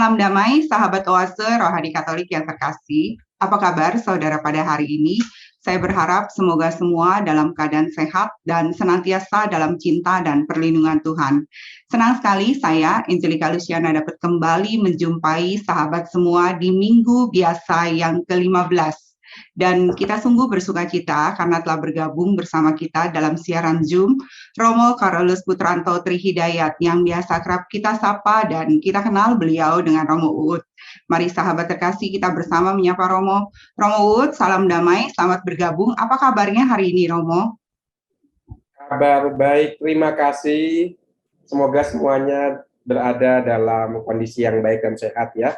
Salam damai, sahabat Oase Rohani Katolik yang terkasih. Apa kabar saudara pada hari ini? Saya berharap semoga semua dalam keadaan sehat dan senantiasa dalam cinta dan perlindungan Tuhan. Senang sekali saya, Angelika Luciana, dapat kembali menjumpai sahabat semua di minggu biasa yang ke-15. Dan kita sungguh bersuka cita karena telah bergabung bersama kita dalam siaran Zoom Romo Carolus Putranto Trihidayat yang biasa kerap kita sapa dan kita kenal beliau dengan Romo Uut. Mari sahabat terkasih kita bersama menyapa Romo. Romo Uut, salam damai, selamat bergabung. Apa kabarnya hari ini Romo? Kabar baik, terima kasih. Semoga semuanya berada dalam kondisi yang baik dan sehat ya.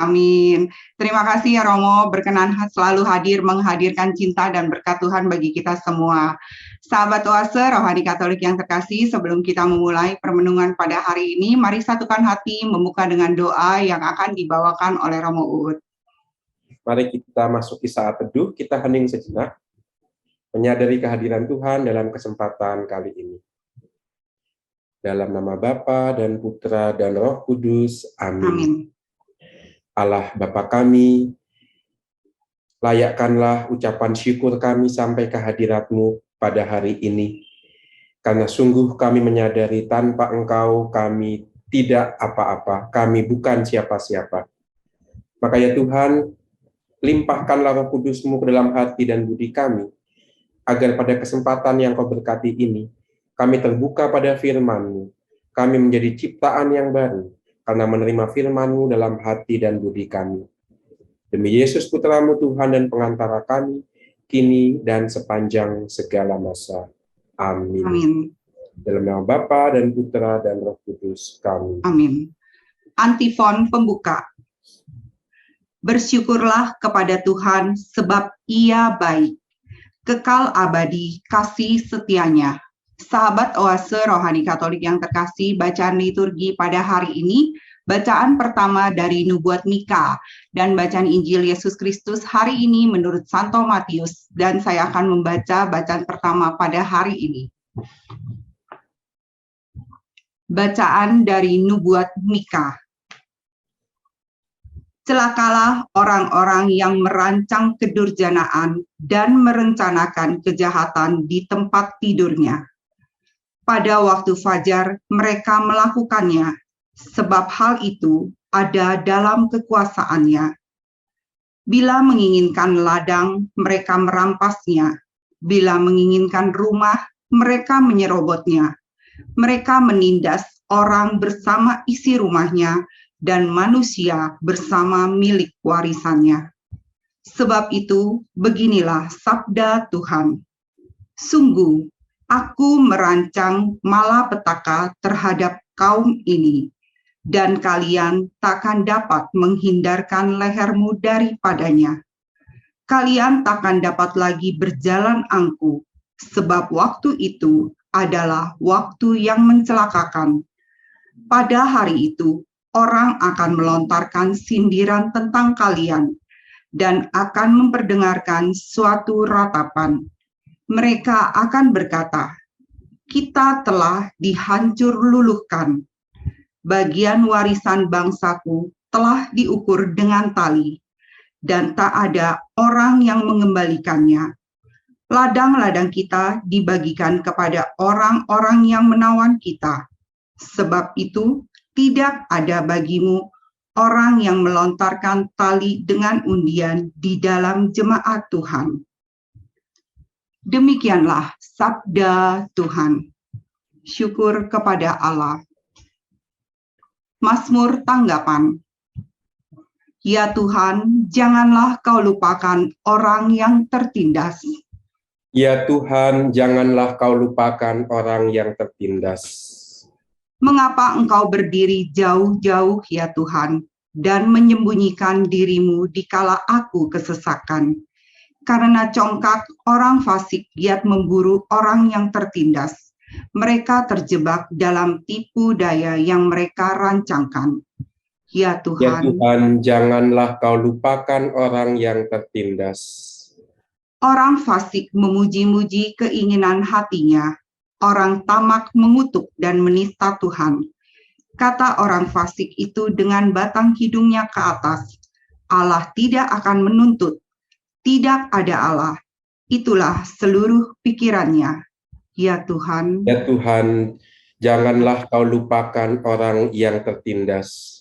Amin. Terima kasih ya Romo, berkenan selalu hadir menghadirkan cinta dan berkat Tuhan bagi kita semua. Sahabat Oase Rohani Katolik yang terkasih, sebelum kita memulai permenungan pada hari ini, mari satukan hati membuka dengan doa yang akan dibawakan oleh Romo Uut. Mari kita masuki saat teduh, kita hening sejenak, menyadari kehadiran Tuhan dalam kesempatan kali ini. Dalam nama Bapa dan Putra dan Roh Kudus, amin. Amin. Allah Bapa kami, layakkanlah ucapan syukur kami sampai ke hadirat-Mu pada hari ini. Karena sungguh kami menyadari tanpa Engkau kami tidak apa-apa, kami bukan siapa-siapa. Maka ya Tuhan, limpahkanlah Roh Kudus-Mu ke dalam hati dan budi kami, agar pada kesempatan yang Kau berkati ini, kami terbuka pada firman-Mu, kami menjadi ciptaan yang baru, karena menerima firman-Mu dalam hati dan budi kami. Demi Yesus Putra-Mu Tuhan dan pengantara kami, kini dan sepanjang segala masa. Amin. Amin. Dalam nama Bapa dan Putra dan Roh Kudus kami. Amin. Antifon pembuka. Bersyukurlah kepada Tuhan sebab Ia baik, kekal abadi kasih setianya. Sahabat Oase Rohani Katolik yang terkasih, bacaan liturgi pada hari ini, bacaan pertama dari Nubuat Mika, dan bacaan Injil Yesus Kristus hari ini menurut Santo Matius, dan saya akan membaca bacaan pertama pada hari ini. Bacaan dari Nubuat Mika. Celakalah orang-orang yang merancang kedurjanaan dan merencanakan kejahatan di tempat tidurnya. Pada waktu fajar mereka melakukannya, sebab hal itu ada dalam kekuasaannya. Bila menginginkan ladang, mereka merampasnya. Bila menginginkan rumah, mereka menyerobotnya. Mereka menindas orang bersama isi rumahnya, dan manusia bersama milik warisannya. Sebab itu, beginilah sabda Tuhan. Sungguh, aku merancang malapetaka terhadap kaum ini, dan kalian takkan dapat menghindarkan lehermu daripadanya. Kalian takkan dapat lagi berjalan angkuh, sebab waktu itu adalah waktu yang mencelakakan. Pada hari itu, orang akan melontarkan sindiran tentang kalian, dan akan memperdengarkan suatu ratapan. Mereka akan berkata, kita telah dihancur luluhkan. Bagian warisan bangsaku telah diukur dengan tali, dan tak ada orang yang mengembalikannya. Ladang-ladang kita dibagikan kepada orang-orang yang menawan kita. Sebab itu, tidak ada bagimu orang yang melontarkan tali dengan undian di dalam jemaat Tuhan. Demikianlah sabda Tuhan. Syukur kepada Allah. Mazmur tanggapan. Ya Tuhan, janganlah Kau lupakan orang yang tertindas. Ya Tuhan, janganlah Kau lupakan orang yang tertindas. Mengapa Engkau berdiri jauh-jauh, ya Tuhan, dan menyembunyikan dirimu dikala aku kesesakan? Karena congkak orang fasik giat memburu orang yang tertindas. Mereka terjebak dalam tipu daya yang mereka rancangkan. Ya Tuhan, Ya Tuhan, janganlah Kau lupakan orang yang tertindas. Orang fasik memuji-muji keinginan hatinya. Orang tamak mengutuk dan menista Tuhan. Kata orang fasik itu dengan batang hidungnya ke atas, Allah tidak akan menuntut, tidak ada Allah. Itulah seluruh pikirannya. Ya Tuhan, Ya Tuhan, janganlah kau lupakan orang yang tertindas.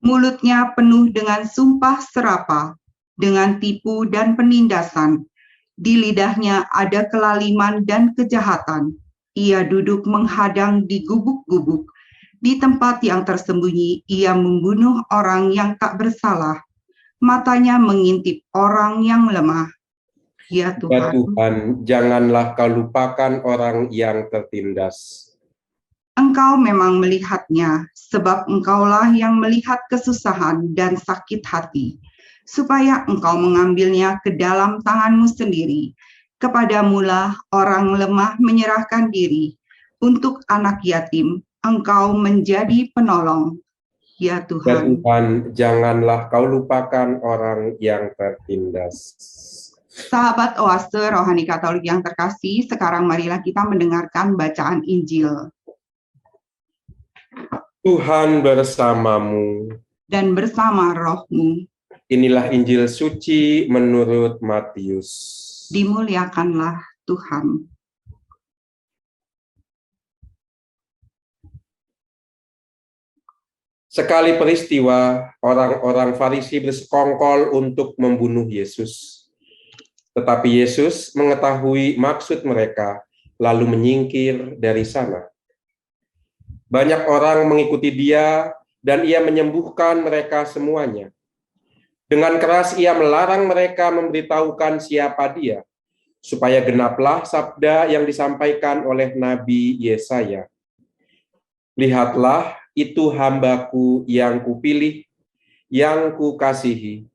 mulutnya penuh dengan sumpah serapa, dengan tipu dan penindasan. Di lidahnya ada kelaliman dan kejahatan. Ia duduk menghadang di gubuk-gubuk. Di tempat yang tersembunyi, ia membunuh orang yang tak bersalah. Matanya mengintip orang yang lemah. Ya Ya Tuhan, Tuhan, janganlah kau lupakan orang yang tertindas. Engkau memang melihatnya, sebab Engkaulah yang melihat kesusahan dan sakit hati, supaya Engkau mengambilnya ke dalam tangan-Mu sendiri. Kepadamulah orang lemah menyerahkan diri, untuk anak yatim Engkau menjadi penolong. Ya Ya Tuhan, Tuhan, janganlah kau lupakan orang yang tertindas. sahabat Oase Rohani Katolik yang terkasih, sekarang marilah kita mendengarkan bacaan Injil. Tuhan bersamamu. Dan bersama roh-Mu, Inilah Injil suci menurut Matius. dimuliakanlah Tuhan. Sekali peristiwa, orang-orang Farisi bersekongkol untuk membunuh Yesus. Tetapi Yesus mengetahui maksud mereka, lalu menyingkir dari sana. Banyak orang mengikuti dia, dan ia menyembuhkan mereka semuanya. Dengan keras ia melarang mereka memberitahukan siapa dia, supaya genaplah sabda yang disampaikan oleh Nabi Yesaya. Lihatlah, itu hambaku yang kupilih, yang kukasihi,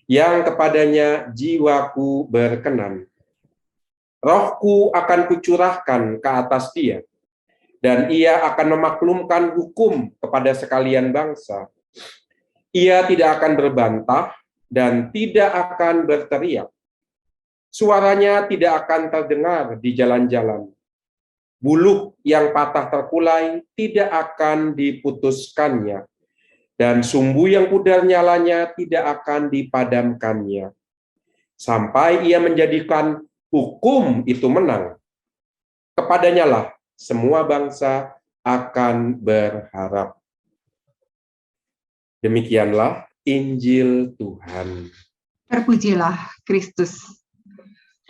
yang kepadanya jiwaku berkenan. Rohku akan kucurahkan ke atas dia, dan ia akan memaklumkan hukum kepada sekalian bangsa. Ia tidak akan berbantah dan tidak akan berteriak. Suaranya tidak akan terdengar di jalan-jalan. Buluh yang patah terkulai tidak akan diputuskannya, dan sumbu yang pudar nyalanya tidak akan dipadamkannya, sampai ia menjadikan hukum itu menang. Kepadanya lah semua bangsa akan berharap. Demikianlah Injil Tuhan. Terpujilah Kristus.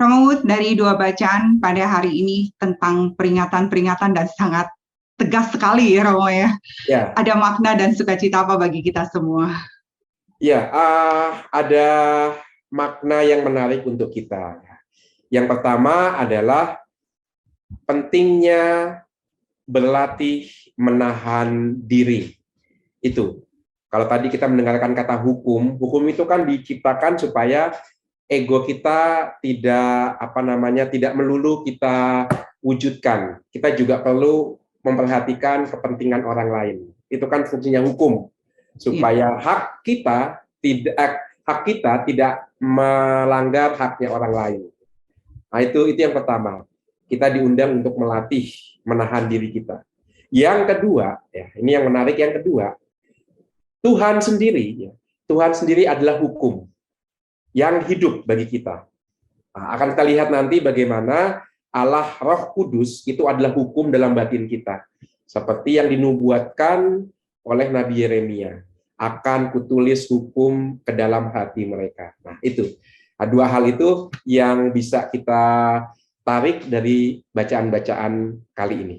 Romo Wood, dari dua bacaan pada hari ini tentang peringatan-peringatan dan sangat tegas sekali ya Romo ya. Ya, Ada makna dan sukacita apa bagi kita semua? ya, ada makna yang menarik untuk kita. Yang pertama adalah pentingnya berlatih menahan diri. Itu. Kalau tadi kita mendengarkan kata hukum, hukum itu kan diciptakan supaya ego kita tidak melulu kita wujudkan. Kita juga perlu memperhatikan kepentingan orang lain. Itu kan fungsinya hukum, supaya hak kita tidak melanggar haknya orang lain. Nah, itu yang pertama. Kita diundang untuk melatih menahan diri kita. Yang kedua, ya, ini yang menarik, yang kedua, Tuhan sendiri adalah hukum yang hidup bagi kita. Nah, akan kita lihat nanti bagaimana Allah Roh Kudus itu adalah hukum dalam batin kita. Seperti yang dinubuatkan oleh Nabi Yeremia. Akan kutulis hukum ke dalam hati mereka. Nah, itu. Nah, dua hal itu yang bisa kita tarik dari bacaan-bacaan kali ini.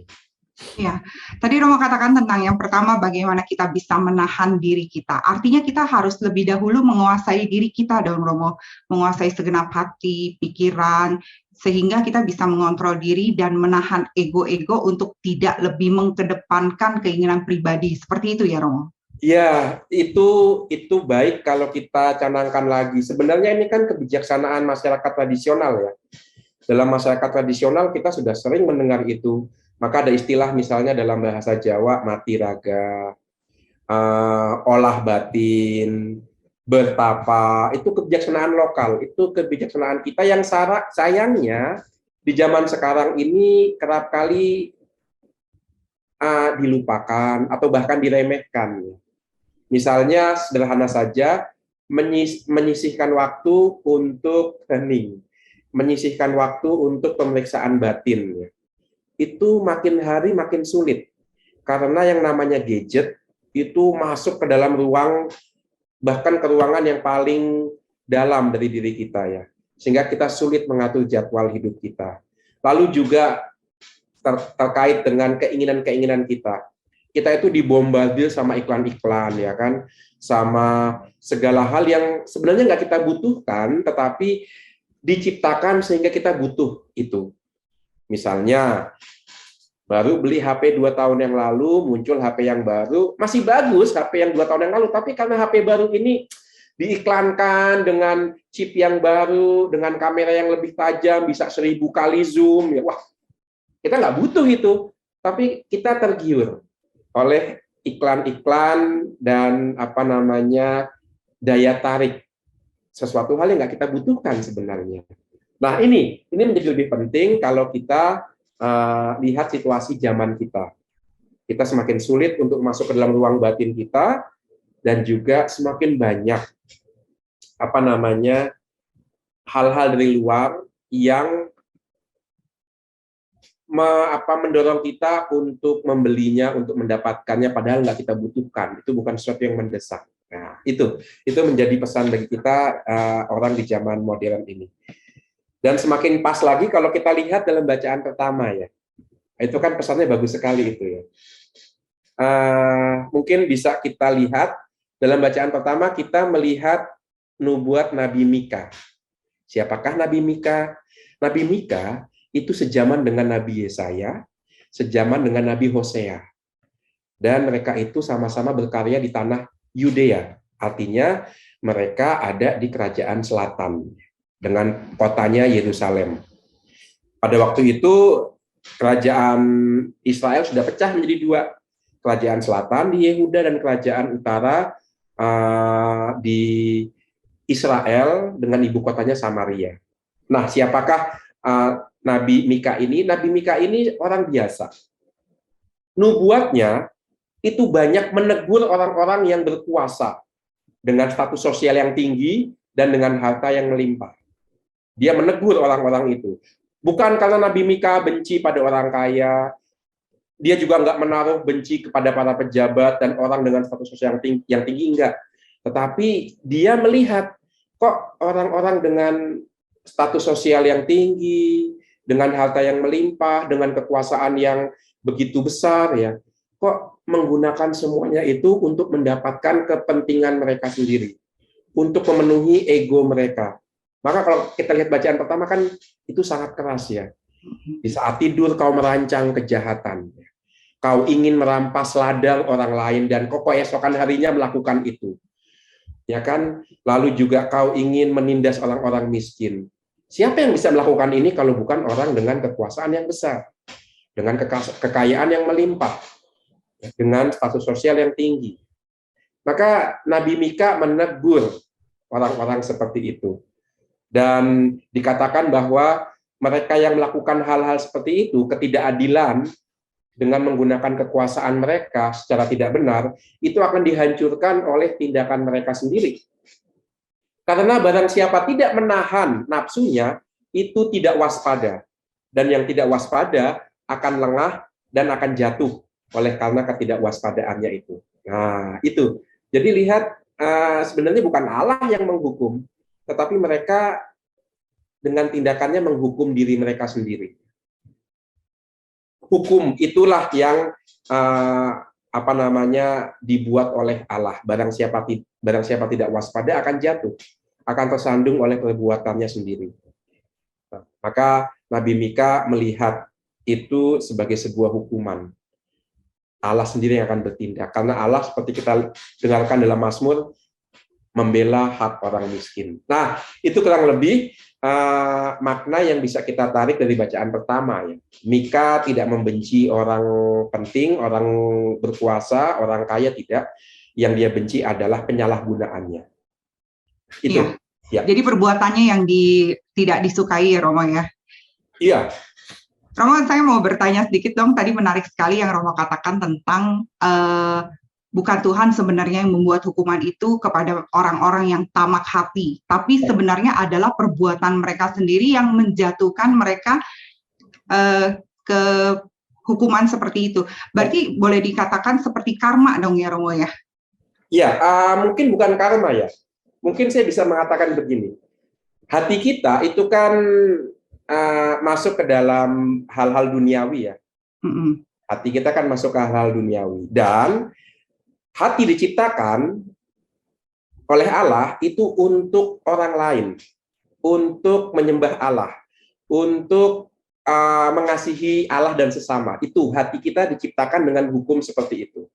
Ya, tadi Romo katakan tentang yang pertama bagaimana kita bisa menahan diri kita. Artinya kita harus lebih dahulu menguasai diri kita dong Romo, menguasai segenap hati, pikiran, sehingga kita bisa mengontrol diri dan menahan ego-ego untuk tidak lebih mengedepankan keinginan pribadi. Seperti itu ya Romo? Ya, itu baik kalau kita canangkan lagi. Sebenarnya ini kan kebijaksanaan masyarakat tradisional ya. Dalam masyarakat tradisional kita sudah sering mendengar itu. Maka ada istilah misalnya dalam bahasa Jawa, mati raga, olah batin, bertapa, itu kebijaksanaan lokal, itu kebijaksanaan kita yang sayangnya di zaman sekarang ini kerap kali dilupakan atau bahkan diremehkan. Misalnya sederhana saja, menyisihkan waktu untuk hening, menyisihkan waktu untuk pemeriksaan batin. Itu makin hari makin sulit, karena yang namanya gadget itu masuk ke dalam ruang, bahkan ke ruangan yang paling dalam dari diri kita ya, sehingga kita sulit mengatur jadwal hidup kita. Lalu juga terkait dengan keinginan-keinginan kita. Kita itu dibombardir sama iklan-iklan ya kan, sama segala hal yang sebenarnya nggak kita butuhkan, tetapi diciptakan sehingga kita butuh itu. Misalnya baru beli HP 2 tahun yang lalu, muncul HP yang baru, masih bagus HP yang 2 tahun yang lalu, tapi karena HP baru ini diiklankan dengan chip yang baru, dengan kamera yang lebih tajam, bisa 1000 kali zoom, ya wah, kita nggak butuh itu, tapi kita tergiur oleh iklan-iklan dan daya tarik sesuatu hal yang nggak kita butuhkan sebenarnya. Nah ini menjadi lebih penting kalau kita lihat situasi zaman kita. Kita semakin sulit untuk masuk ke dalam ruang batin kita, dan juga semakin banyak hal-hal dari luar yang mendorong kita untuk membelinya, untuk mendapatkannya, padahal nggak kita butuhkan. Itu bukan sesuatu yang mendesak. Nah, itu menjadi pesan bagi kita orang di zaman modern ini. Dan semakin pas lagi kalau kita lihat dalam bacaan pertama ya. Itu kan pesannya bagus sekali itu ya. Mungkin bisa kita lihat dalam bacaan pertama, kita melihat nubuat Nabi Mika. Siapakah Nabi Mika? Nabi Mika itu sejaman dengan Nabi Yesaya, sejaman dengan Nabi Hosea. Dan mereka itu sama-sama berkarya di tanah Yudea. Artinya mereka ada di kerajaan selatan dengan kotanya Yerusalem. Pada waktu itu kerajaan Israel sudah pecah menjadi 2. Kerajaan selatan di Yehuda dan kerajaan utara di Israel dengan ibu kotanya Samaria. Nah, siapakah Nabi Mika ini? Nabi Mika ini orang biasa. Nubuatnya itu banyak menegur orang-orang yang berkuasa dengan status sosial yang tinggi dan dengan harta yang melimpah. Dia menegur orang-orang itu. Bukan karena Nabi Mika benci pada orang kaya, dia juga nggak menaruh benci kepada para pejabat dan orang dengan status sosial yang tinggi, enggak. Tetapi dia melihat, kok orang-orang dengan status sosial yang tinggi, dengan harta yang melimpah, dengan kekuasaan yang begitu besar, ya, kok menggunakan semuanya itu untuk mendapatkan kepentingan mereka sendiri, untuk memenuhi ego mereka. Maka kalau kita lihat bacaan pertama kan itu sangat keras ya. Di saat tidur kau merancang kejahatan, kau ingin merampas ladang orang lain dan kau keesokan harinya melakukan itu. Ya kan? Lalu juga kau ingin menindas orang-orang miskin. Siapa yang bisa melakukan ini kalau bukan orang dengan kekuasaan yang besar, dengan kekayaan yang melimpah, dengan status sosial yang tinggi. Maka Nabi Mika menegur orang-orang seperti itu. Dan dikatakan bahwa mereka yang melakukan hal-hal seperti itu, ketidakadilan dengan menggunakan kekuasaan mereka secara tidak benar, itu akan dihancurkan oleh tindakan mereka sendiri. Karena barang siapa tidak menahan nafsunya, itu tidak waspada. Dan yang tidak waspada akan lengah dan akan jatuh oleh karena ketidakwaspadaannya itu. Nah, itu. Jadi lihat, sebenarnya bukan Allah yang menghukum, tetapi mereka dengan tindakannya menghukum diri mereka sendiri. Hukum itulah yang dibuat oleh Allah. Barang siapa tidak waspada akan jatuh, akan tersandung oleh perbuatannya sendiri. Maka Nabi Mika melihat itu sebagai sebuah hukuman. Allah sendiri yang akan bertindak, karena Allah seperti kita dengarkan dalam Mazmur, membela hak orang miskin. Nah, itu kurang lebih makna yang bisa kita tarik dari bacaan pertama. Ya. Mika tidak membenci orang penting, orang berkuasa, orang kaya, tidak. Yang dia benci adalah penyalahgunaannya. Itu. Iya. Ya. Jadi perbuatannya yang tidak disukai, Romo ya? Iya. Romo, saya mau bertanya sedikit dong. Tadi menarik sekali yang Romo katakan tentang bukan Tuhan sebenarnya yang membuat hukuman itu kepada orang-orang yang tamak hati, tapi sebenarnya adalah perbuatan mereka sendiri yang menjatuhkan mereka ke hukuman seperti itu. Berarti boleh dikatakan seperti karma dong ya Romo ya? Ya, mungkin bukan karma ya. Mungkin saya bisa mengatakan begini. Hati kita itu kan masuk ke dalam hal-hal duniawi ya. Hati kita kan masuk ke hal-hal duniawi. Dan hati diciptakan oleh Allah itu untuk orang lain, untuk menyembah Allah, untuk mengasihi Allah dan sesama. Itu hati kita diciptakan dengan hukum seperti itu.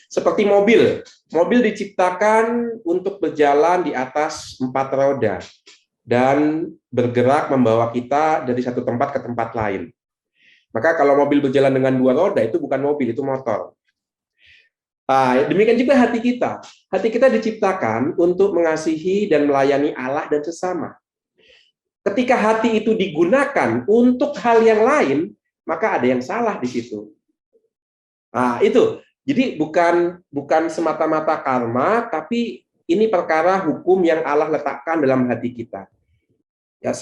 Seperti mobil. Mobil diciptakan untuk berjalan di atas 4 roda dan bergerak membawa kita dari satu tempat ke tempat lain. Maka kalau mobil berjalan dengan 2 roda itu bukan mobil, itu motor. Demikian juga hati kita. Hati kita diciptakan untuk mengasihi dan melayani Allah dan sesama. Ketika hati itu digunakan untuk hal yang lain, maka ada yang salah di situ. Itu. Jadi bukan semata-mata karma, tapi ini perkara hukum yang Allah letakkan dalam hati kita. Ya,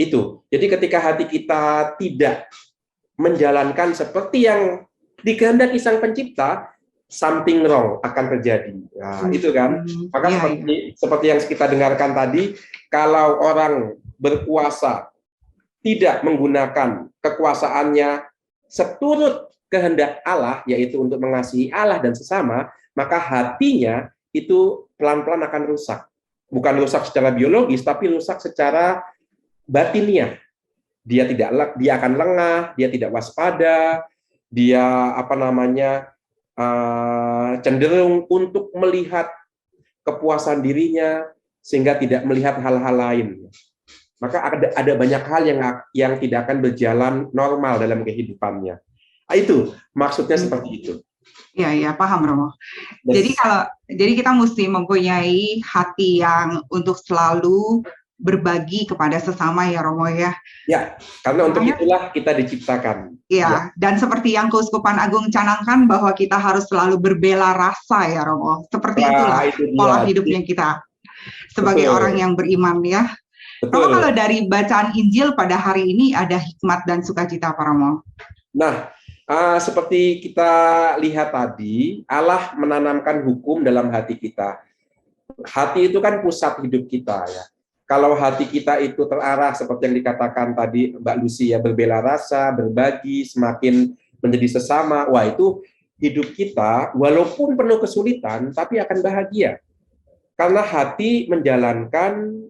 itu. Jadi ketika hati kita tidak menjalankan seperti yang dikehendaki Sang Pencipta, something wrong akan terjadi. Itu kan. Maka seperti yang kita dengarkan tadi, kalau orang berkuasa tidak menggunakan kekuasaannya seturut kehendak Allah, yaitu untuk mengasihi Allah dan sesama, maka hatinya itu pelan-pelan akan rusak. Bukan rusak secara biologis, tapi rusak secara batinnya. Dia akan lengah, dia tidak waspada, dia cenderung untuk melihat kepuasan dirinya sehingga tidak melihat hal-hal lain. Maka ada banyak hal yang tidak akan berjalan normal dalam kehidupannya. Itu maksudnya seperti itu. Ya, paham Romo. Yes. Jadi kita mesti mempunyai hati yang untuk selalu berbagi kepada sesama ya Romo ya. Ya, karena untuk itulah kita diciptakan. Ya, dan seperti yang Keuskupan Agung canangkan bahwa kita harus selalu berbela rasa ya Romo. Seperti itulah pola hidup yang kita sebagai orang yang beriman ya. Romo, kalau dari bacaan Injil pada hari ini ada hikmat dan sukacita Pak Romo. Nah, seperti kita lihat tadi, Allah menanamkan hukum dalam hati kita. Hati itu kan pusat hidup kita ya. Kalau hati kita itu terarah seperti yang dikatakan tadi Mbak Lucy ya, berbela rasa, berbagi, semakin menjadi sesama, wah itu hidup kita walaupun penuh kesulitan tapi akan bahagia. Karena hati menjalankan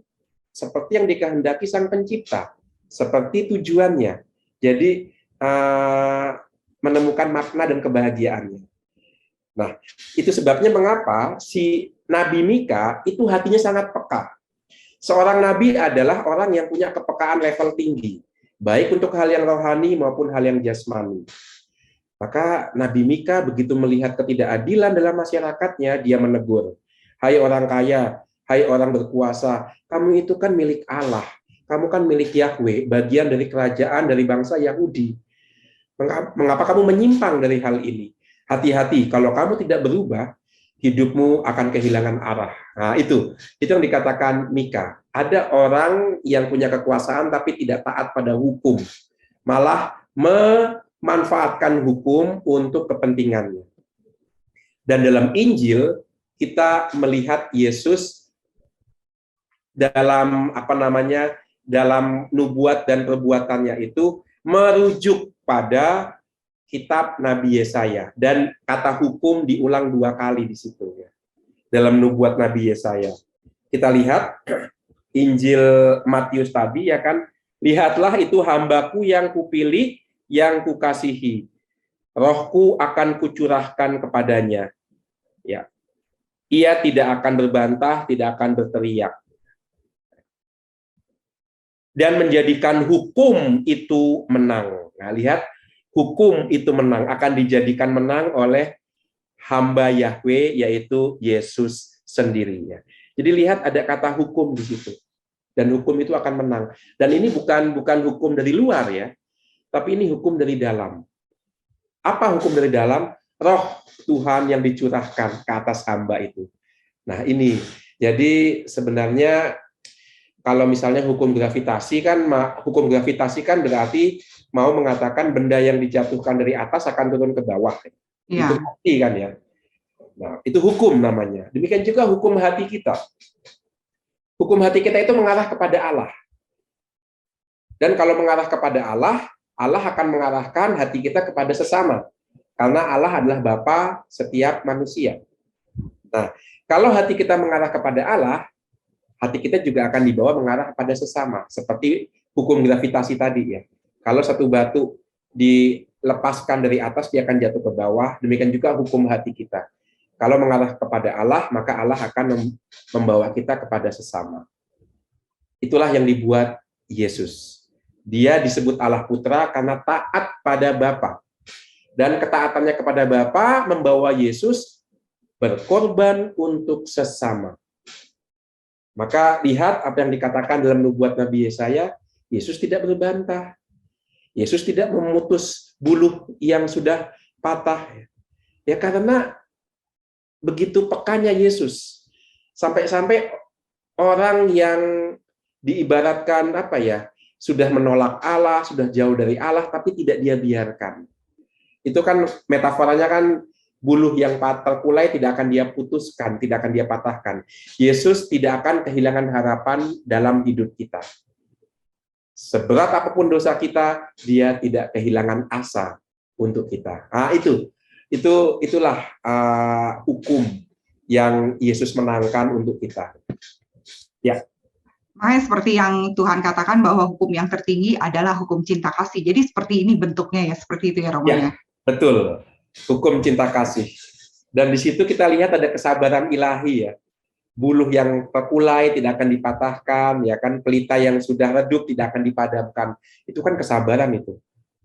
seperti yang dikehendaki Sang Pencipta, seperti tujuannya. Jadi menemukan makna dan kebahagiaannya. Nah, itu sebabnya mengapa si Nabi Mika itu hatinya sangat peka. Seorang nabi adalah orang yang punya kepekaan level tinggi, baik untuk hal yang rohani maupun hal yang jasmani. Maka Nabi Mika begitu melihat ketidakadilan dalam masyarakatnya, dia menegur, "Hai orang kaya, hai orang berkuasa, kamu itu kan milik Allah. Kamu kan milik Yahweh, bagian dari kerajaan dari bangsa Yahudi. Mengapa kamu menyimpang dari hal ini? Hati-hati, kalau kamu tidak berubah, hidupmu akan kehilangan arah." Nah, itu yang dikatakan Mika. Ada orang yang punya kekuasaan tapi tidak taat pada hukum, malah memanfaatkan hukum untuk kepentingannya. Dan dalam Injil kita melihat Yesus dalam dalam nubuat dan perbuatannya itu merujuk pada kitab Nabi Yesaya, dan kata hukum diulang 2 kali di situ ya. Dalam nubuat Nabi Yesaya. Kita lihat Injil Matius tadi ya kan, lihatlah itu hambaku yang kupilih, yang kukasihi. Rohku akan kucurahkan kepadanya. Ya. Ia tidak akan berbantah, tidak akan berteriak. Dan menjadikan hukum itu menang. Nah, lihat, hukum itu menang, akan dijadikan menang oleh hamba Yahweh, yaitu Yesus sendirinya. Jadi lihat ada kata hukum di situ. Dan hukum itu akan menang. Dan ini bukan hukum dari luar ya, tapi ini hukum dari dalam. Apa hukum dari dalam? Roh Tuhan yang dicurahkan ke atas hamba itu. Nah ini, jadi sebenarnya kalau misalnya hukum gravitasi kan berarti mau mengatakan benda yang dijatuhkan dari atas akan turun ke bawah. Ya. Itu pasti kan ya. Nah, itu hukum namanya. Demikian juga hukum hati kita. Hukum hati kita itu mengarah kepada Allah. Dan kalau mengarah kepada Allah, Allah akan mengarahkan hati kita kepada sesama. Karena Allah adalah Bapa setiap manusia. Nah, kalau hati kita mengarah kepada Allah, hati kita juga akan dibawa mengarah kepada sesama. Seperti hukum gravitasi tadi ya. Kalau satu batu dilepaskan dari atas, dia akan jatuh ke bawah. Demikian juga hukum hati kita. Kalau mengarah kepada Allah, maka Allah akan membawa kita kepada sesama. Itulah yang dibuat Yesus. Dia disebut Allah Putra karena taat pada Bapa. Dan ketaatannya kepada Bapa membawa Yesus berkorban untuk sesama. Maka lihat apa yang dikatakan dalam nubuat Nabi Yesaya, Yesus tidak berbantah. Yesus tidak memutus buluh yang sudah patah. Ya karena begitu pekanya Yesus. Sampai-sampai orang yang diibaratkan sudah menolak Allah, sudah jauh dari Allah, tapi tidak dia biarkan. Itu kan metaforanya kan buluh yang terkulai tidak akan dia putuskan, tidak akan dia patahkan. Yesus tidak akan kehilangan harapan dalam hidup kita. Seberat apapun dosa kita, dia tidak kehilangan asa untuk kita. Nah, itulah hukum yang Yesus menangkan untuk kita. Ya. Makanya seperti yang Tuhan katakan bahwa hukum yang tertinggi adalah hukum cinta kasih. Jadi seperti ini bentuknya ya, seperti itu ya Romo ya. Betul. Hukum cinta kasih. Dan di situ kita lihat ada kesabaran ilahi ya. Buluh yang terkulai tidak akan dipatahkan, ya kan, pelita yang sudah redup tidak akan dipadamkan. Itu kan kesabaran itu.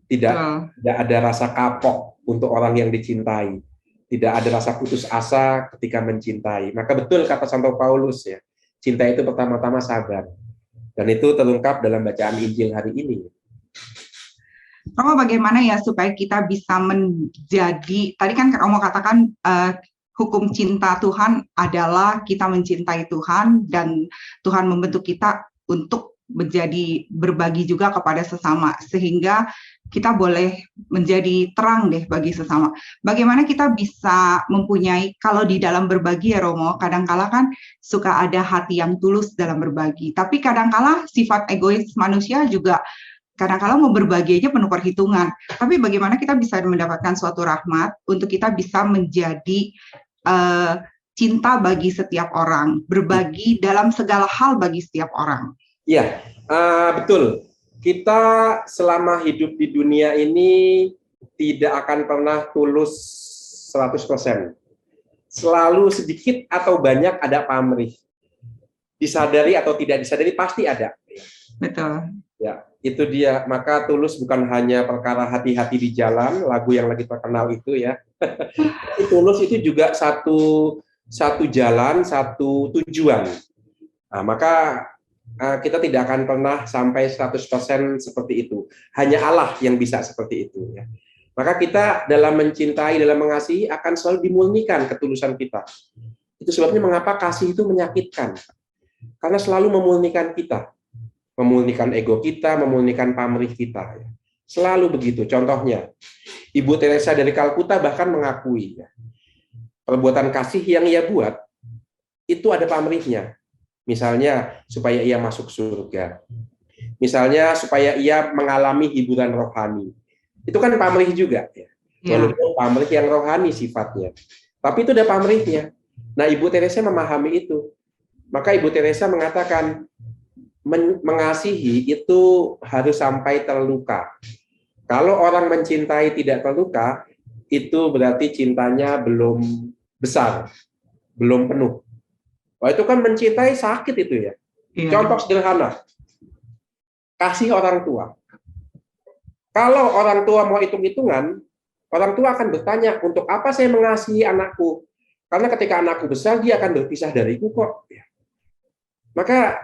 Tidak ada rasa kapok untuk orang yang dicintai. Tidak ada rasa putus asa ketika mencintai. Maka betul kata Santo Paulus ya. Cinta itu pertama-tama sabar. Dan itu terungkap dalam bacaan Injil hari ini. Romo, bagaimana ya supaya kita bisa menjadi, tadi kan Romo katakan hukum cinta Tuhan adalah kita mencintai Tuhan dan Tuhan membentuk kita untuk menjadi berbagi juga kepada sesama sehingga kita boleh menjadi terang deh bagi sesama. Bagaimana kita bisa mempunyai, kalau di dalam berbagi ya Romo, kadangkala kan suka ada hati yang tulus dalam berbagi, tapi kadangkala sifat egois manusia juga kadang-kala mau berbagi aja penuh perhitungan. Tapi bagaimana kita bisa mendapatkan suatu rahmat untuk kita bisa menjadi cinta bagi setiap orang, berbagi dalam segala hal bagi setiap orang. Iya, betul. Kita selama hidup di dunia ini tidak akan pernah tulus 100%. Selalu sedikit atau banyak ada pamrih. Disadari atau tidak disadari pasti ada. Betul. Ya, itu dia. Maka tulus bukan hanya perkara hati-hati di jalan, lagu yang lagi terkenal itu ya. Tulus itu juga satu jalan, satu tujuan. Nah, maka kita tidak akan pernah sampai 100% seperti itu. Hanya Allah yang bisa seperti itu ya. Maka kita dalam mencintai, dalam mengasihi akan selalu dimurnikan ketulusan kita. Itu sebabnya mengapa kasih itu menyakitkan. Karena selalu memurnikan kita. Memurnikan ego kita, memurnikan pamrih kita. Selalu begitu. Contohnya, Ibu Teresa dari Kalkuta bahkan mengakui ya, perbuatan kasih yang ia buat itu ada pamrihnya. Misalnya supaya ia masuk surga. Misalnya supaya ia mengalami hiburan rohani. Itu kan pamrih juga ya. Walaupun pamrih yang rohani sifatnya. Tapi itu ada pamrihnya. Nah, Ibu Teresa memahami itu. Maka Ibu Teresa mengatakan mengasihi itu harus sampai terluka. Kalau orang mencintai tidak terluka, itu berarti cintanya belum besar, belum penuh. Wah, itu kan mencintai sakit itu ya. Contoh sederhana, kasih orang tua. Kalau orang tua mau hitung-hitungan, orang tua akan bertanya, untuk apa saya mengasihi anakku? Karena ketika anakku besar, dia akan berpisah dariku kok. Maka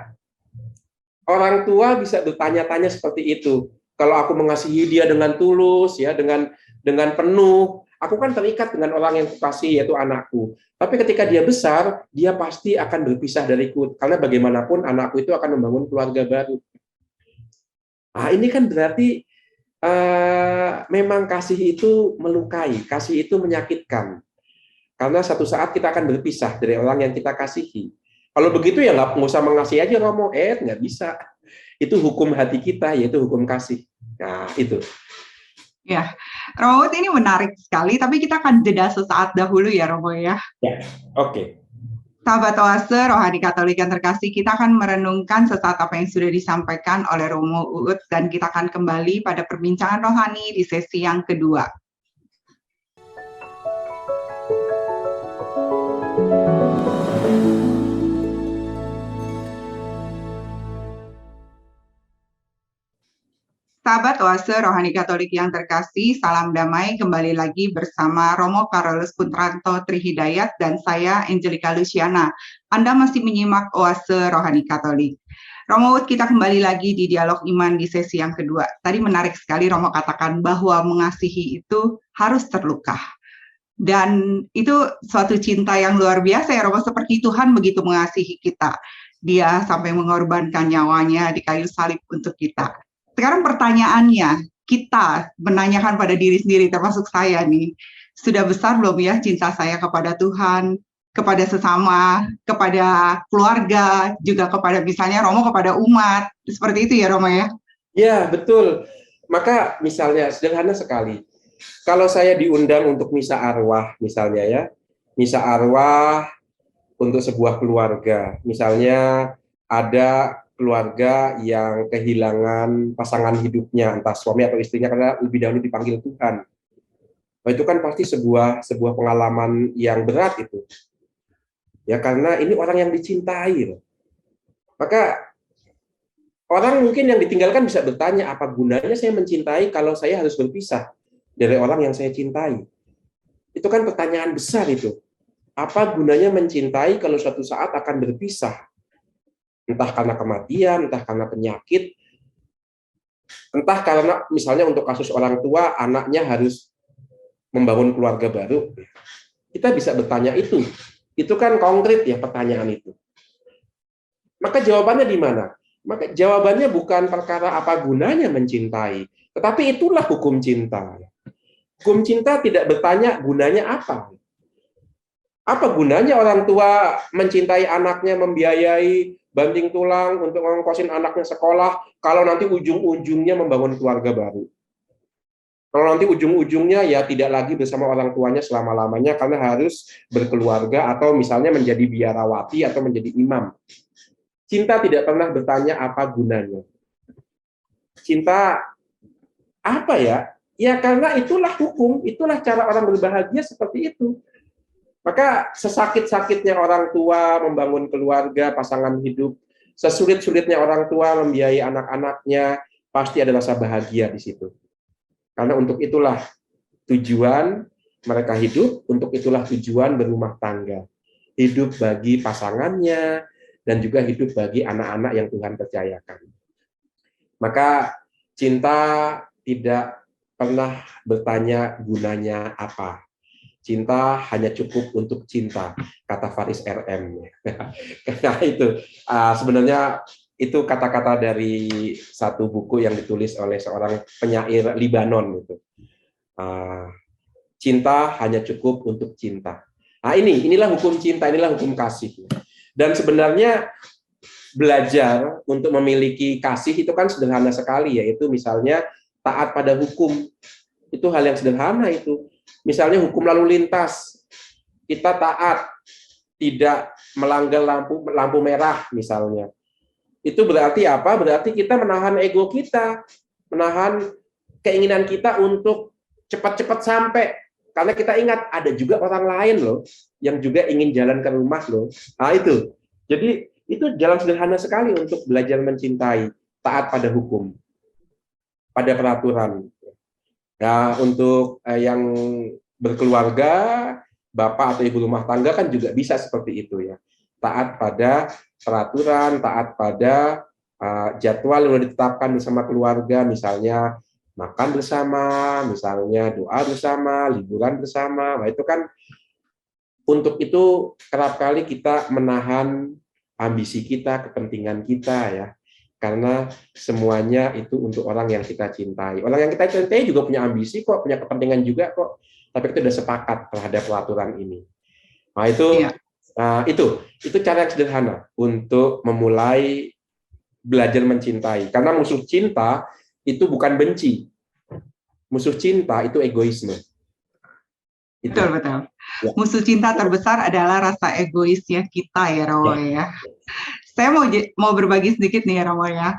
orang tua bisa bertanya-tanya seperti itu. Kalau aku mengasihi dia dengan tulus, ya, dengan penuh, aku kan terikat dengan orang yang kukasihi, yaitu anakku. Tapi ketika dia besar, dia pasti akan berpisah dariku, karena bagaimanapun anakku itu akan membangun keluarga baru. Nah, ini kan berarti memang kasih itu melukai, kasih itu menyakitkan. Karena satu saat kita akan berpisah dari orang yang kita kasihi. Kalau begitu ya nggak usah mengasihi aja Romo, nggak bisa. Itu hukum hati kita, yaitu hukum kasih. Nah, itu. Ya, Romo ini menarik sekali, tapi kita akan jeda sesaat dahulu ya Romo ya. Ya, oke. Sahabat Oase Rohani Katolik yang terkasih, kita akan merenungkan sesaat apa yang sudah disampaikan oleh Romo Uut, dan kita akan kembali pada perbincangan rohani di sesi yang kedua. Sahabat Oase Rohani Katolik yang terkasih, salam damai, kembali lagi bersama Romo Carolus Puntranto Trihidayat dan saya Angelika Luciana. Anda masih menyimak Oase Rohani Katolik. Romo, kita kembali lagi di dialog iman di sesi yang kedua. Tadi menarik sekali Romo katakan bahwa mengasihi itu harus terluka. Dan itu suatu cinta yang luar biasa ya Romo, seperti Tuhan begitu mengasihi kita. Dia sampai mengorbankan nyawanya di kayu salib untuk kita. Sekarang pertanyaannya, kita menanyakan pada diri sendiri, termasuk saya nih, sudah besar belum ya cinta saya kepada Tuhan, kepada sesama, kepada keluarga, juga kepada misalnya Romo kepada umat, seperti itu ya Romo ya? Ya, betul. Maka misalnya sederhana sekali. Kalau saya diundang untuk misa arwah misalnya ya, misa arwah untuk sebuah keluarga, misalnya ada keluarga yang kehilangan pasangan hidupnya, entah suami atau istrinya karena lebih dahulu dipanggil Tuhan. Nah, itu kan pasti sebuah pengalaman yang berat itu. Ya, karena ini orang yang dicintai. Maka orang mungkin yang ditinggalkan bisa bertanya, apa gunanya saya mencintai kalau saya harus berpisah dari orang yang saya cintai? Itu kan pertanyaan besar itu. Apa gunanya mencintai kalau suatu saat akan berpisah? Entah karena kematian, entah karena penyakit, entah karena misalnya untuk kasus orang tua, anaknya harus membangun keluarga baru. Kita bisa bertanya itu. Itu kan konkret ya pertanyaan itu. Maka jawabannya di mana? Maka jawabannya bukan perkara apa gunanya mencintai, tetapi itulah hukum cinta. Hukum cinta tidak bertanya gunanya apa. Apa gunanya orang tua mencintai anaknya, membiayai banting tulang untuk ngongkosin anaknya sekolah, kalau nanti ujung-ujungnya membangun keluarga baru. Kalau nanti ujung-ujungnya ya tidak lagi bersama orang tuanya selama-lamanya karena harus berkeluarga atau misalnya menjadi biarawati atau menjadi imam. Cinta tidak pernah bertanya apa gunanya. Cinta apa ya? Ya karena itulah hukum, itulah cara orang berbahagia seperti itu. Maka sesakit-sakitnya orang tua membangun keluarga, pasangan hidup, sesulit-sulitnya orang tua membiayai anak-anaknya, pasti ada rasa bahagia di situ. Karena untuk itulah tujuan mereka hidup, untuk itulah tujuan berumah tangga. Hidup bagi pasangannya, dan juga hidup bagi anak-anak yang Tuhan percayakan. Maka cinta tidak pernah bertanya gunanya apa. Cinta hanya cukup untuk cinta, kata Faris RM. Nah itu sebenarnya itu kata-kata dari satu buku yang ditulis oleh seorang penyair Libanon. Gitu. Cinta hanya cukup untuk cinta. Nah inilah hukum cinta, inilah hukum kasih. Dan sebenarnya belajar untuk memiliki kasih itu kan sederhana sekali, yaitu misalnya taat pada hukum. Itu hal yang sederhana itu. Misalnya hukum lalu lintas, kita taat, tidak melanggar lampu merah misalnya. Itu berarti apa? Berarti kita menahan ego kita, menahan keinginan kita untuk cepat-cepat sampai. Karena kita ingat ada juga orang lain loh yang juga ingin jalan ke rumah loh. Nah itu. Jadi itu jalan sederhana sekali untuk belajar mencintai, taat pada hukum, pada peraturan. Ya, untuk yang berkeluarga, bapak atau ibu rumah tangga kan juga bisa seperti itu ya. Taat pada peraturan, taat pada jadwal yang sudah ditetapkan bersama keluarga, misalnya makan bersama, misalnya doa bersama, liburan bersama. Nah, itu kan untuk itu kerap kali kita menahan ambisi kita, kepentingan kita ya. Karena semuanya itu untuk orang yang kita cintai. Orang yang kita cintai juga punya ambisi kok, punya kepentingan juga kok. Tapi kita sudah sepakat terhadap peraturan ini. Nah, itu cara yang sederhana untuk memulai belajar mencintai. Karena musuh cinta itu bukan benci. Musuh cinta itu egoisme. Betul, betul. Ya. Musuh cinta terbesar adalah rasa egoisnya kita ya, Romo ya. Saya mau berbagi sedikit nih ya, Romo ya.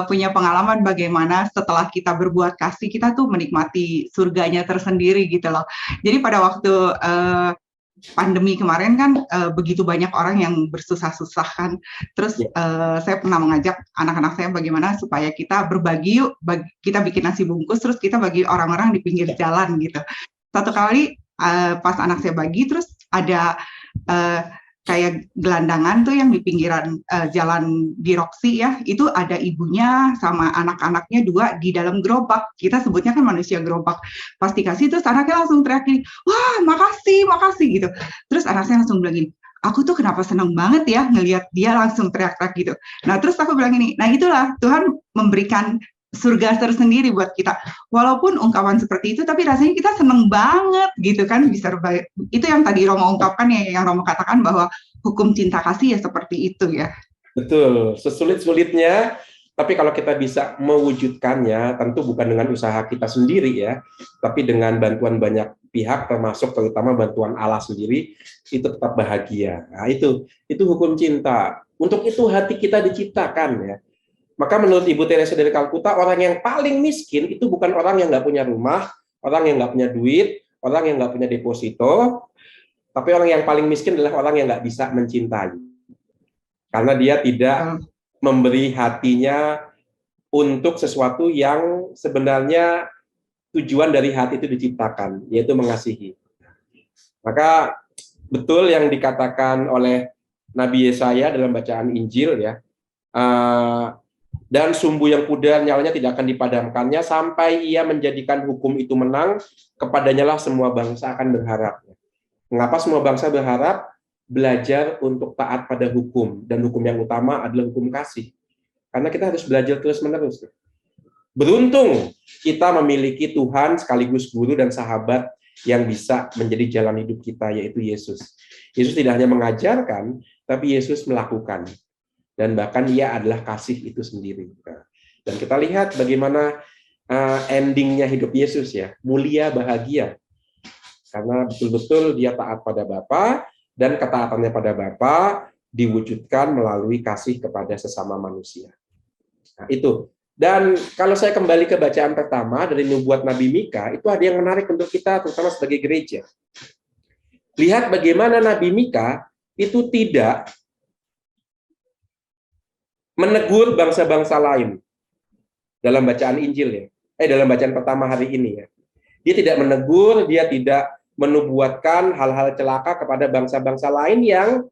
Punya pengalaman bagaimana setelah kita berbuat kasih, kita tuh menikmati surganya tersendiri gitu loh. Jadi pada waktu pandemi kemarin kan begitu banyak orang yang bersusah-susah kan. Terus saya pernah mengajak anak-anak saya bagaimana supaya kita berbagi yuk, kita bikin nasi bungkus terus kita bagi orang-orang di pinggir jalan gitu. Satu kali pas anak saya bagi, terus ada kayak gelandangan tuh yang di pinggiran jalan di Roxy ya, itu ada ibunya sama anak-anaknya 2 di dalam gerobak. Kita sebutnya kan manusia gerobak. Pas dikasih terus anaknya langsung teriak gini, wah makasih gitu. Terus anak saya langsung bilang gini, aku tuh kenapa senang banget ya ngelihat dia langsung teriak-teriak gitu. Nah terus aku bilang gini, nah itulah Tuhan memberikan surga tersendiri buat kita. Walaupun ungkapan seperti itu, tapi rasanya kita seneng banget gitu kan. Bisa itu yang tadi Romo ungkapkan ya, yang Romo katakan bahwa hukum cinta kasih ya seperti itu ya. Betul, sesulit-sulitnya, tapi kalau kita bisa mewujudkannya, tentu bukan dengan usaha kita sendiri ya, tapi dengan bantuan banyak pihak, termasuk terutama bantuan Allah sendiri, itu tetap bahagia. Nah, itu hukum cinta. Untuk itu hati kita diciptakan ya. Maka menurut Ibu Teresa dari Kalkuta, orang yang paling miskin itu bukan orang yang nggak punya rumah, orang yang nggak punya duit, orang yang nggak punya deposito, tapi orang yang paling miskin adalah orang yang nggak bisa mencintai. Karena dia tidak memberi hatinya untuk sesuatu yang sebenarnya tujuan dari hati itu diciptakan, yaitu mengasihi. Maka betul yang dikatakan oleh Nabi Yesaya dalam bacaan Injil ya, dan sumbu yang pudar nyalanya tidak akan dipadamkannya sampai ia menjadikan hukum itu menang, kepadanya lah semua bangsa akan berharap. Mengapa semua bangsa berharap? Belajar untuk taat pada hukum, dan hukum yang utama adalah hukum kasih. Karena kita harus belajar terus-menerus. Beruntung kita memiliki Tuhan sekaligus guru dan sahabat yang bisa menjadi jalan hidup kita, yaitu Yesus. Yesus tidak hanya mengajarkan, tapi Yesus melakukan. Dan bahkan ia adalah kasih itu sendiri. Dan kita lihat bagaimana endingnya hidup Yesus ya, mulia, bahagia. Karena betul-betul dia taat pada Bapa, dan ketaatannya pada Bapa diwujudkan melalui kasih kepada sesama manusia. Nah, itu. Dan kalau saya kembali ke bacaan pertama dari nubuat Nabi Mika, itu ada yang menarik untuk kita, terutama sebagai gereja. Lihat bagaimana Nabi Mika itu tidak menegur bangsa-bangsa lain dalam bacaan Injil ya. Dalam bacaan pertama hari ini ya. Dia tidak menegur, dia tidak menubuatkan hal-hal celaka kepada bangsa-bangsa lain yang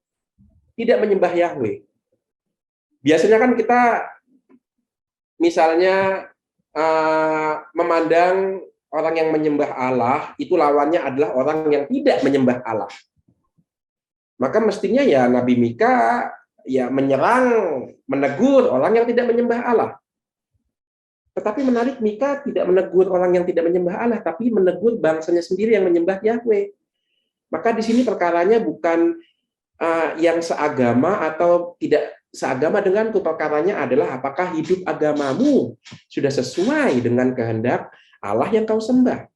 tidak menyembah Yahweh. Biasanya kan kita misalnya memandang orang yang menyembah Allah itu lawannya adalah orang yang tidak menyembah Allah. Maka mestinya ya Nabi Mika ya menyerang, menegur orang yang tidak menyembah Allah. Tetapi menarik, Mika tidak menegur orang yang tidak menyembah Allah, tapi menegur bangsanya sendiri yang menyembah Yahweh. Maka di sini perkaranya bukan yang seagama atau tidak seagama denganku, perkaranya adalah apakah hidup agamamu sudah sesuai dengan kehendak Allah yang kau sembah.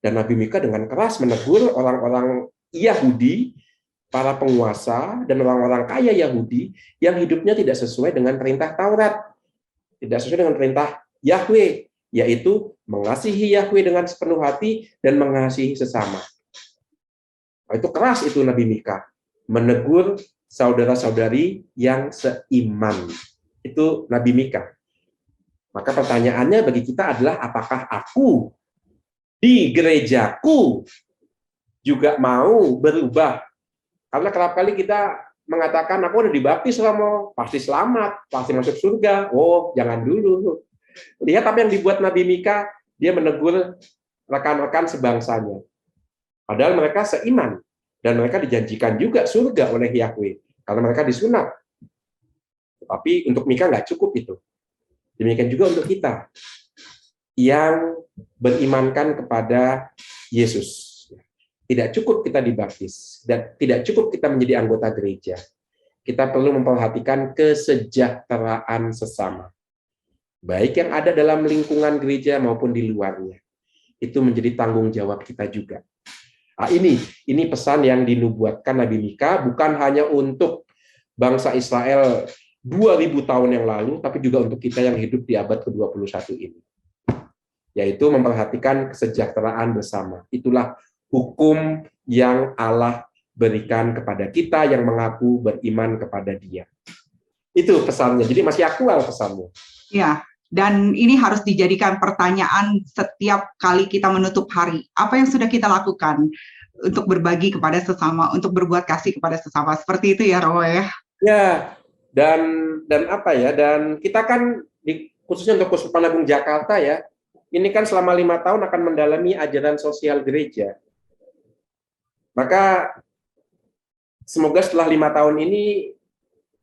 Dan Nabi Mika dengan keras menegur orang-orang Yahudi, para penguasa dan orang-orang kaya Yahudi yang hidupnya tidak sesuai dengan perintah Taurat, tidak sesuai dengan perintah Yahweh, yaitu mengasihi Yahweh dengan sepenuh hati dan mengasihi sesama. Nah, itu keras itu Nabi Mika, menegur saudara-saudari yang seiman. Itu Nabi Mika. Maka pertanyaannya bagi kita adalah apakah aku di gerejaku juga mau berubah? Karena kerap kali kita mengatakan aku udah dibaptis Romo, pasti selamat, pasti masuk surga. Oh, jangan dulu. Lihat apa yang dibuat Nabi Mika, dia menegur rekan-rekan sebangsanya. Padahal mereka seiman dan mereka dijanjikan juga surga oleh Yahweh karena mereka disunat. Tapi untuk Mika nggak cukup itu. Demikian juga untuk kita yang berimankan kepada Yesus. Tidak cukup kita dibaptis dan tidak cukup kita menjadi anggota gereja. Kita perlu memperhatikan kesejahteraan sesama. Baik yang ada dalam lingkungan gereja maupun di luarnya. Itu menjadi tanggung jawab kita juga. Nah, ini pesan yang dinubuatkan Nabi Mika bukan hanya untuk bangsa Israel 2000 tahun yang lalu, tapi juga untuk kita yang hidup di abad ke-21 ini. Yaitu memperhatikan kesejahteraan bersama. Itulah hukum yang Allah berikan kepada kita yang mengaku beriman kepada Dia. Itu pesannya. Jadi masih aktual pesannya. Ya, dan ini harus dijadikan pertanyaan setiap kali kita menutup hari. Apa yang sudah kita lakukan untuk berbagi kepada sesama, untuk berbuat kasih kepada sesama. Seperti itu ya, Romo ya. Ya, dan apa ya? Dan kita kan khususnya untuk Keuskupan Agung Jakarta ya, ini kan selama 5 tahun akan mendalami ajaran sosial gereja. Maka semoga setelah 5 tahun ini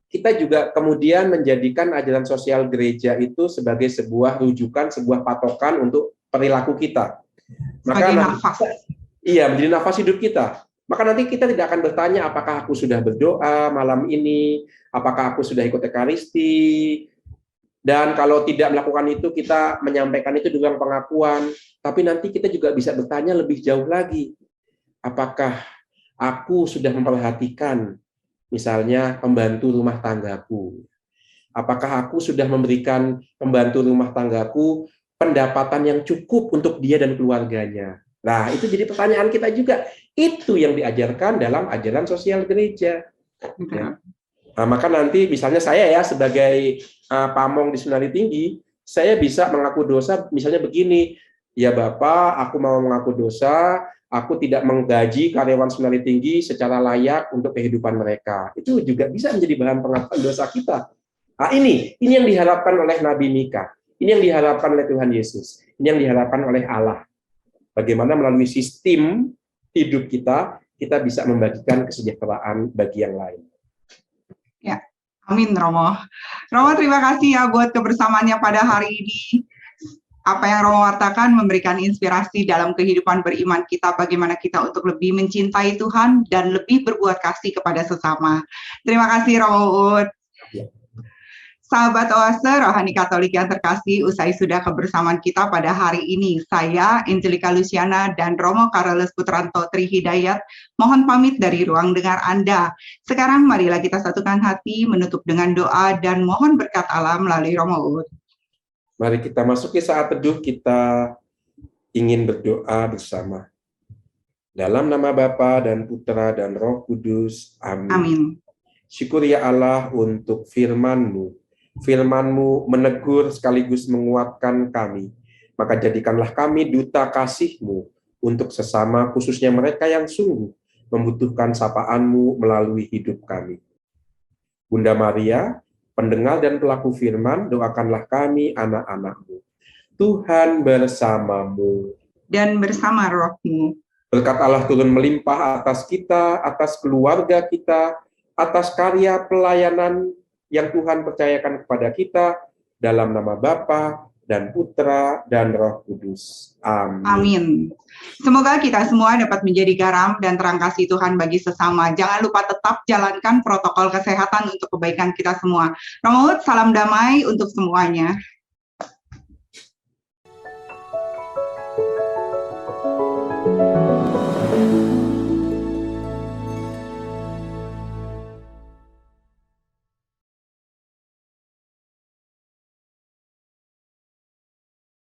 kita juga kemudian menjadikan ajaran sosial gereja itu sebagai sebuah rujukan, sebuah patokan untuk perilaku kita. Maka nafas. Iya, menjadi nafas hidup kita. Maka nanti kita tidak akan bertanya apakah aku sudah berdoa malam ini, apakah aku sudah ikut Ekaristi, dan kalau tidak melakukan itu kita menyampaikan itu dengan pengakuan. Tapi nanti kita juga bisa bertanya lebih jauh lagi. Apakah aku sudah memperhatikan misalnya pembantu rumah tanggaku? Apakah aku sudah memberikan pembantu rumah tanggaku pendapatan yang cukup untuk dia dan keluarganya? Nah, itu jadi pertanyaan kita juga. Itu yang diajarkan dalam ajaran sosial gereja. Ya. Nah, maka nanti misalnya saya ya sebagai pamong di Sunari Tinggi, saya bisa mengaku dosa misalnya begini, ya Bapak, aku mau mengaku dosa, aku tidak menggaji karyawan Sunari Tinggi secara layak untuk kehidupan mereka. Itu juga bisa menjadi bahan pengakuan dosa kita. Nah, ini yang diharapkan oleh Nabi Mika. Ini yang diharapkan oleh Tuhan Yesus. Ini yang diharapkan oleh Allah. Bagaimana melalui sistem hidup kita bisa membagikan kesejahteraan bagi yang lain. Ya, amin Romo. Romo terima kasih ya buat kebersamaannya pada hari ini. Apa yang Romo wartakan memberikan inspirasi dalam kehidupan beriman kita, bagaimana kita untuk lebih mencintai Tuhan dan lebih berbuat kasih kepada sesama. Terima kasih Romo Uut. Ya. Sahabat Oase Rohani Katolik yang terkasih, usai sudah kebersamaan kita pada hari ini, saya, Angelika Luciana, dan Romo Carolus Putranto Trihidayat, mohon pamit dari ruang dengar Anda. Sekarang marilah kita satukan hati, menutup dengan doa, dan mohon berkat Allah melalui Romo Uut. Mari kita masuki saat teduh, kita ingin berdoa bersama. Dalam nama Bapa dan Putra dan Roh Kudus. Amin. Amin. Syukur ya Allah untuk firman-Mu. Firman-Mu menegur sekaligus menguatkan kami. Maka jadikanlah kami duta kasih-Mu untuk sesama, khususnya mereka yang sungguh membutuhkan sapaan-Mu melalui hidup kami. Bunda Maria, pendengar dan pelaku firman, doakanlah kami anak-anak-Mu. Tuhan bersama-Mu. Dan bersama roh-Mu. Berkat Allah turun melimpah atas kita, atas keluarga kita, atas karya pelayanan yang Tuhan percayakan kepada kita, dalam nama Bapa dan Putra dan Roh Kudus. Amin. Amin. Semoga kita semua dapat menjadi garam dan terang kasih Tuhan bagi sesama. Jangan lupa tetap jalankan protokol kesehatan untuk kebaikan kita semua. Romo Uut, salam damai untuk semuanya.